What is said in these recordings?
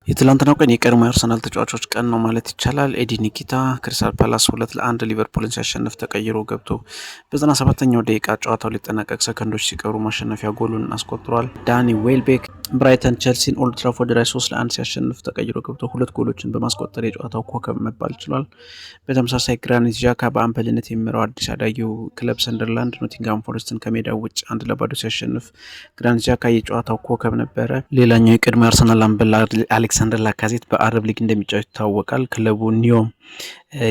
የትላንትናው ቀን የቀድሞ የአርሰናል ተጫዋቾች ቀን ነው ማለት ይቻላል። ኤዲ ኒኪታ ክሪስታል ፓላስ 2-1 ሊቨርፑልን ሲያሸንፍ ተቀይሮ ገብቶ በ97ኛው ደቂቃ ጨዋታው ሊጠናቀቅ ሰከንዶች ሲቀሩ ማሸነፊያ ጎሉን አስቆጥሯል። ዳኒ ዌልቤክ ብራይተን ቸልሲን ኦልድ ትራፎርድ ላይ 3-1 ሲያሸንፍ ተቀይሮ ገብቶ 2 ጎሎችን በማስቆጠር የጨዋታው ኮከብ መባል ችሏል። በተመሳሳይ ግራኒት ዣካ በአምበልነት የሚመራው አዲስ አዳጊው ክለብ ሰንደርላንድ ኖቲንግሃም ፎረስትን ከሜዳው ውጭ 1-0 ሲያሸንፍ ግራኒት ዣካ የጨዋታው ኮከብ ነበረ። ሌላኛው የቀድሞ የአርሰናል አምበል አሌክሳንደር ላካዜት በአረብ ሊግ እንደሚጫወት ይታወቃል። ክለቡ ኒዮም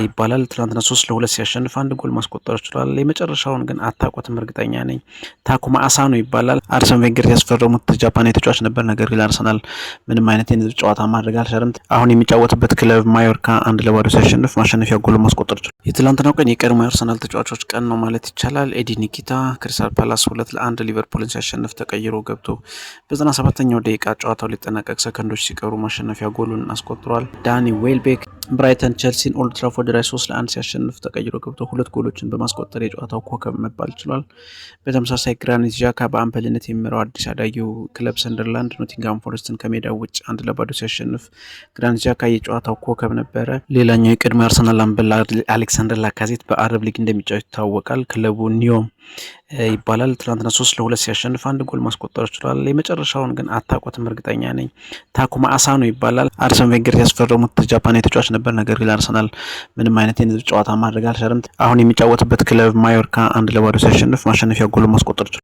ይባላል። ትናንትና 3-2 ሲያሸንፍ 1 ጎል ማስቆጠር ችሏል። የመጨረሻውን ግን አታውቁትም እርግጠኛ ነኝ። ታኩማ አሳኖ ይባላል። አርሰን ቬንገር ያስፈረሙት ጃፓናዊ ተጫዋች ነበር። ነገር ግን አርሰናል ምንም አይነት የነጥብ ጨዋታ ማድረግ አልቻለም። አሁን የሚጫወትበት ክለብ ማዮርካ 1-0 ሲያሸንፍ ማሸነፊያ ጎል ማስቆጠር ችሏል። የትላንትናው ቀን የቀድሞ የአርሰናል ተጫዋቾች ቀን ነው ማለት ይቻላል። ኤዲ ኒኪታ ክሪስታል ፓላስ 2-1 ሊቨርፑልን ሲያሸንፍ ተቀይሮ ገብቶ በ97ኛው ደቂቃ ጨዋታው ሊጠናቀቅ ሰከንዶች ሲቀሩ ማሸነፊያ ጎሉን አስቆጥሯል። ዳኒ ዌልቤክ ብራይተን ቸልሲን ኦልድ ትራፎርድ ላይ 3-1 ሲያሸንፍ ተቀይሮ ገብቶ 2 ጎሎችን በማስቆጠር የጨዋታው ኮከብ መባል ችሏል። በተመሳሳይ ግራኒት ዣካ በአምበልነት የሚመራው አዲስ አዳጊው ክለብ ሰንደርላንድ ኖቲንግሃም ፎረስትን ከሜዳው ውጭ 1-0 ሲያሸንፍ ግራኒት ዣካ የጨዋታው ኮከብ ነበረ። ሌላኛው የቀድሞ የአርሰናል አምበል አሌክሳንደር ላካዜት በአረብ ሊግ እንደሚጫወት ይታወቃል። ክለቡ ኒዮም ይባላል። ትናንትና 3-2 ሲያሸንፍ 1 ጎል ማስቆጠር ችሏል። የመጨረሻውን ግን አታውቁትም እርግጠኛ ነኝ። ታኩማ አሳኖ ይባላል። አርሰን ቬንገር ያስፈረሙት ጃፓናዊ ተጫዋች ነበር። ነገር ግን አርሰናል ምንም አይነት የነጥብ ጨዋታ ማድረግ አልቻለም። አሁን የሚጫወትበት ክለብ ማዮርካ 1-0 ሲያሸንፍ ማሸነፊያ ጎል ማስቆጠር ችሏል።